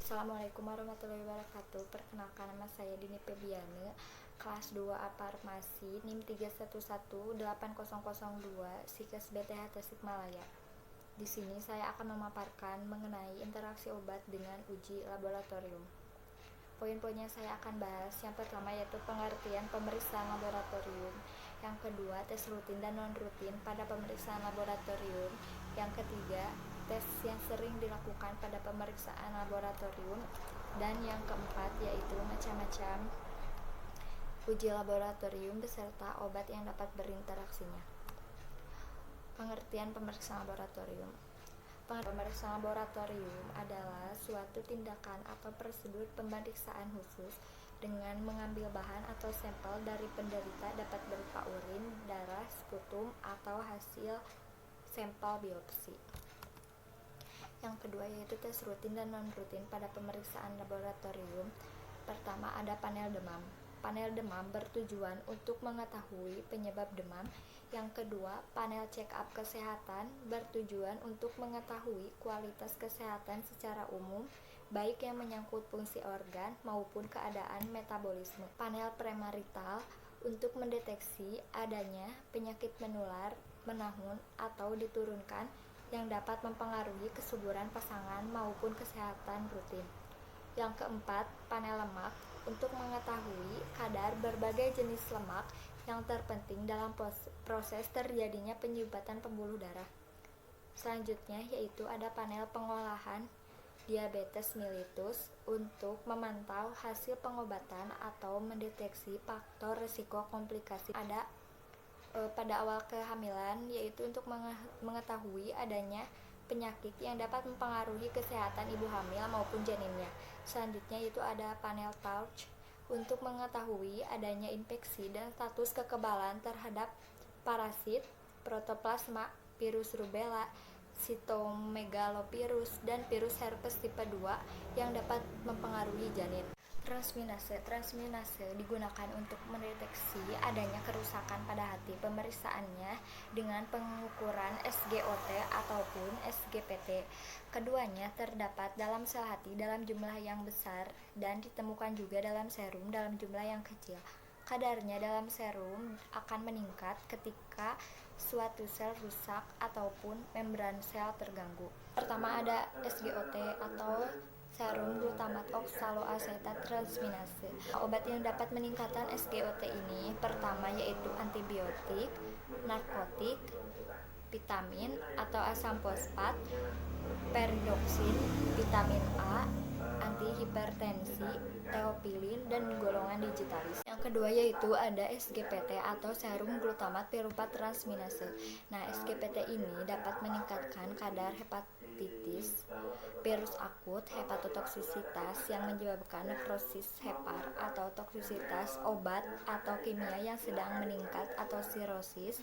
Assalamualaikum warahmatullahi wabarakatuh. Perkenalkan, nama saya Dini Febiane, kelas 2A Farmasi, NIM 3118002, Sikes BTH Tasikmalaya. Di sini saya akan memaparkan mengenai interaksi obat dengan uji laboratorium. Poin-poinnya saya akan bahas. Yang pertama yaitu pengertian pemeriksaan laboratorium. Yang kedua, tes rutin dan non-rutin pada pemeriksaan laboratorium. Yang ketiga, tes yang sering dilakukan pada pemeriksaan laboratorium. Dan yang keempat yaitu macam-macam uji laboratorium beserta obat yang dapat berinteraksinya. Pengertian pemeriksaan laboratorium. Pemeriksaan laboratorium adalah suatu tindakan atau prosedur pemeriksaan khusus dengan mengambil bahan atau sampel dari penderita, dapat berupa urin, darah, sputum, atau hasil sampel biopsi. Yang kedua yaitu tes rutin dan non-rutin pada pemeriksaan laboratorium. Pertama ada panel demam. Panel demam bertujuan untuk mengetahui penyebab demam. Yang kedua, panel check-up kesehatan bertujuan untuk mengetahui kualitas kesehatan secara umum, baik yang menyangkut fungsi organ maupun keadaan metabolisme. Panel premarital untuk mendeteksi adanya penyakit menular, menahun, atau diturunkan yang dapat mempengaruhi kesuburan pasangan maupun kesehatan rutin. Yang keempat, panel lemak untuk mengetahui kadar berbagai jenis lemak yang terpenting dalam proses terjadinya penyumbatan pembuluh darah. Selanjutnya yaitu ada panel pengolahan diabetes mellitus untuk memantau hasil pengobatan atau mendeteksi faktor risiko komplikasi ada pada awal kehamilan, yaitu untuk mengetahui adanya penyakit yang dapat mempengaruhi kesehatan ibu hamil maupun janinnya. Selanjutnya yaitu ada panel Touch untuk mengetahui adanya infeksi dan status kekebalan terhadap parasit, protoplasma, virus rubella, sitomegalovirus, dan virus herpes tipe 2 yang dapat mempengaruhi janin. Transminase digunakan untuk mendeteksi adanya kerusakan pada hati. Pemeriksaannya dengan pengukuran SGOT ataupun SGPT. Keduanya terdapat dalam sel hati dalam jumlah yang besar dan ditemukan juga dalam serum dalam jumlah yang kecil. Kadarnya dalam serum akan meningkat ketika suatu sel rusak ataupun membran sel terganggu. Pertama ada SGOT atau serum glutamat oksaloasetat transminase. Obat yang dapat meningkatkan SGOT ini pertama yaitu antibiotik, narkotik, vitamin atau asam fosfat, peridoksin, vitamin A, antihipertensi, teopilin, dan golongan digitalis. Yang kedua yaitu ada SGPT atau serum glutamat berupa transminase. Nah, SGPT ini dapat meningkatkan kadar hepatitis virus akut, hepatotoksisitas yang menyebabkan nekrosis hepar atau toksisitas obat atau kimia yang sedang meningkat atau sirosis,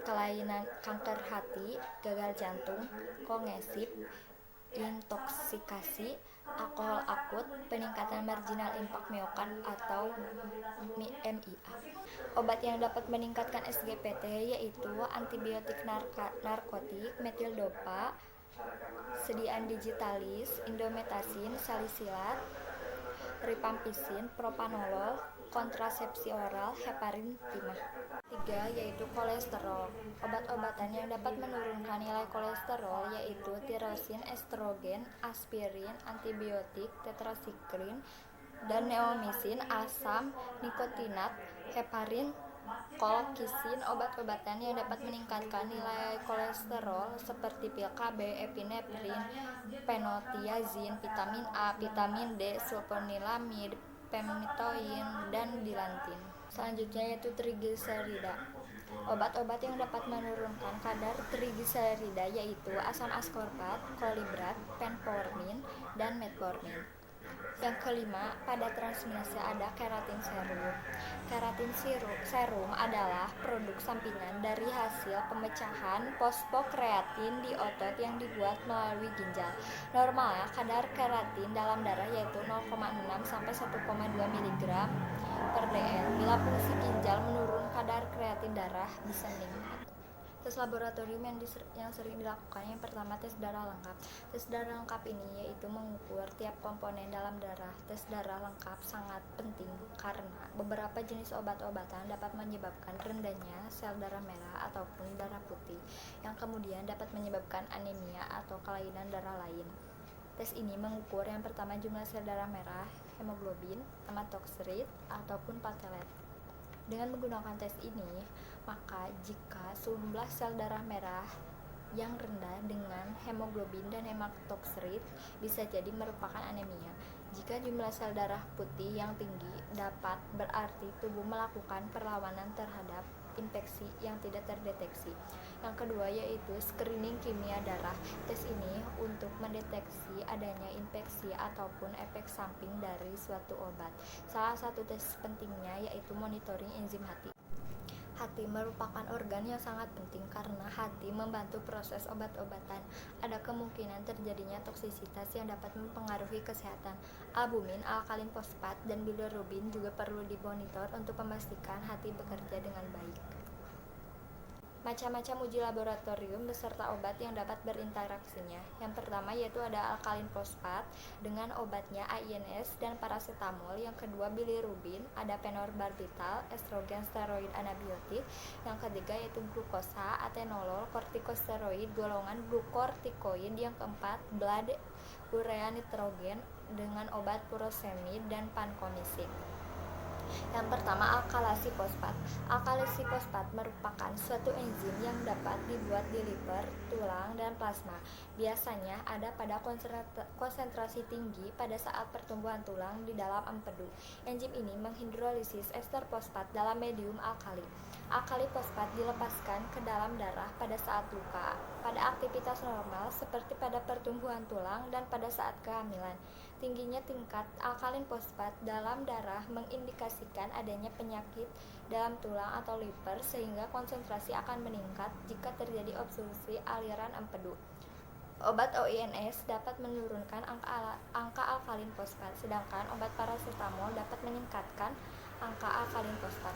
kelainan kanker hati, gagal jantung, kongesif, intoksikasi, alkohol akut, peningkatan marginal impact miokard atau MIA. Obat yang dapat meningkatkan SGPT yaitu antibiotik narkotik, metildopa, sediaan digitalis, indometasin, salisilat, rifampicin, propanolol, kontrasepsi oral, heparin timah. 3 yaitu kolesterol. Obat-obatan yang dapat menurunkan nilai kolesterol yaitu tirosin, estrogen, aspirin, antibiotik, tetrasiklin, dan neomycin, asam nikotinat, heparin, kolkisin. Obat-obatan yang dapat meningkatkan nilai kolesterol seperti pil KB, epinefrin, penotiazin, vitamin A, vitamin D, sulfonilamid, pemitoin, dan dilantin. Selanjutnya yaitu trigliserida. Obat-obat yang dapat menurunkan kadar trigliserida yaitu asam askorbat, kolibrat, penformin, dan metformin. Yang kelima, pada transminase ada keratin serum. Keratin serum adalah produk sampingan dari hasil pemecahan fosfokreatin di otot yang dibuat melalui ginjal. Normalnya kadar keratin dalam darah yaitu 0,6 sampai 1,2 mg per dl. Bila fungsi ginjal menurun, kadar kreatin darah bisa meningkat. Tes laboratorium yang sering dilakukan yang pertama tes darah lengkap. Tes darah lengkap ini yaitu mengukur tiap komponen dalam darah. Tes darah lengkap sangat penting karena beberapa jenis obat-obatan dapat menyebabkan rendahnya sel darah merah ataupun darah putih yang kemudian dapat menyebabkan anemia atau kelainan darah lain. Tes ini mengukur yang pertama jumlah sel darah merah, hemoglobin, hematoxid ataupun platelet. Dengan menggunakan tes ini, maka jika jumlah sel darah merah yang rendah dengan hemoglobin dan hematoxid bisa jadi merupakan anemia. Jika jumlah sel darah putih yang tinggi dapat berarti tubuh melakukan perlawanan terhadap infeksi yang tidak terdeteksi. Yang kedua yaitu screening kimia darah. Tes ini untuk mendeteksi adanya infeksi ataupun efek samping dari suatu obat. Salah satu tes pentingnya yaitu monitoring enzim hati. Hati merupakan organ yang sangat penting karena hati membantu proses obat-obatan. Ada kemungkinan terjadinya toksisitas yang dapat mempengaruhi kesehatan. Albumin, alkalin fosfat, dan bilirubin juga perlu dimonitor untuk memastikan hati bekerja dengan baik. Macam-macam uji laboratorium beserta obat yang dapat berinteraksinya. Yang pertama yaitu ada alkalin fosfat dengan obatnya AINS dan paracetamol. Yang kedua bilirubin, ada phenobarbital, estrogen, steroid, anabiotik. Yang ketiga yaitu glukosa, atenolol, kortikosteroid, golongan glukortikoid. Yang keempat blood urea nitrogen dengan obat furosemid dan vancomycin. Yang pertama, alkalasi fosfat. Alkalasi fosfat merupakan suatu enzim yang dapat dibuat di liver, tulang, dan plasma. Biasanya ada pada konsentrasi tinggi pada saat pertumbuhan tulang di dalam empedu. Enzim ini menghidrolisis ester fosfat dalam medium alkali. Alkali fosfat dilepaskan ke dalam darah pada saat luka, pada aktivitas normal seperti pada pertumbuhan tulang dan pada saat kehamilan. Tingginya tingkat alkalin fosfat dalam darah mengindikasikan adanya penyakit dalam tulang atau liver sehingga konsentrasi akan meningkat jika terjadi obstruksi aliran empedu. Obat OINS dapat menurunkan angka alkalin fosfat, sedangkan obat paracetamol dapat meningkatkan angka alkalin fosfat.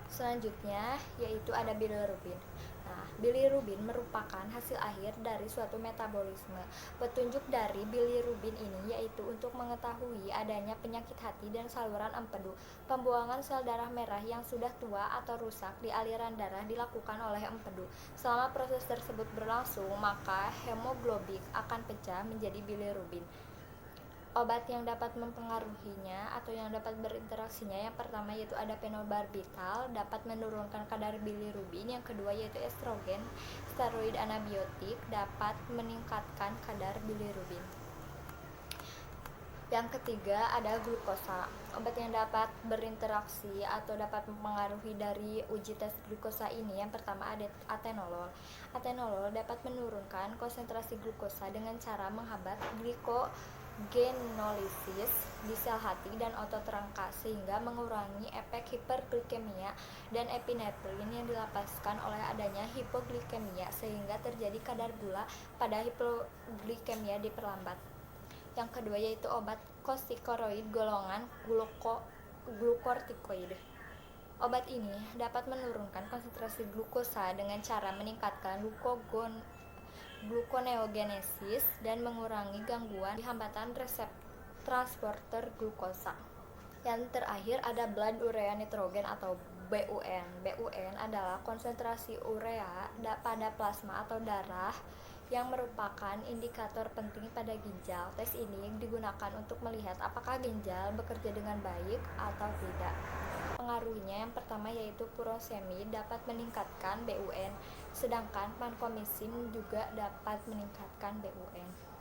Selanjutnya yaitu ada bilirubin. Nah, bilirubin merupakan hasil akhir dari suatu metabolisme. Petunjuk dari bilirubin ini yaitu untuk mengetahui adanya penyakit hati dan saluran empedu. Pembuangan sel darah merah yang sudah tua atau rusak di aliran darah dilakukan oleh empedu. Selama proses tersebut berlangsung, maka hemoglobin akan pecah menjadi bilirubin. Obat yang dapat mempengaruhinya atau yang dapat berinteraksinya yang pertama yaitu ada phenobarbital, dapat menurunkan kadar bilirubin. Yang kedua yaitu estrogen, steroid, anabiotik, dapat meningkatkan kadar bilirubin. Yang ketiga ada glukosa. Obat yang dapat berinteraksi atau dapat mempengaruhi dari uji tes glukosa ini yang pertama ada atenolol. Atenolol dapat menurunkan konsentrasi glukosa dengan cara menghambat genolysis di sel hati dan otot rangka sehingga mengurangi efek hiperglikemia dan epinefrin yang dilepaskan oleh adanya hipoglikemia sehingga terjadi kadar gula pada hipoglikemia diperlambat. Yang kedua yaitu obat kortikosteroid golongan glukortikoid. Obat ini dapat menurunkan konsentrasi glukosa dengan cara meningkatkan gluconeogenesis dan mengurangi gangguan di hambatan reseptor transporter glukosa. Yang terakhir ada blood urea nitrogen atau BUN. BUN adalah konsentrasi urea pada plasma atau darah yang merupakan indikator penting pada ginjal. Tes ini digunakan untuk melihat apakah ginjal bekerja dengan baik atau tidak. Pengaruhnya yang pertama yaitu furosemid dapat meningkatkan BUN, sedangkan vancomycin juga dapat meningkatkan BUN.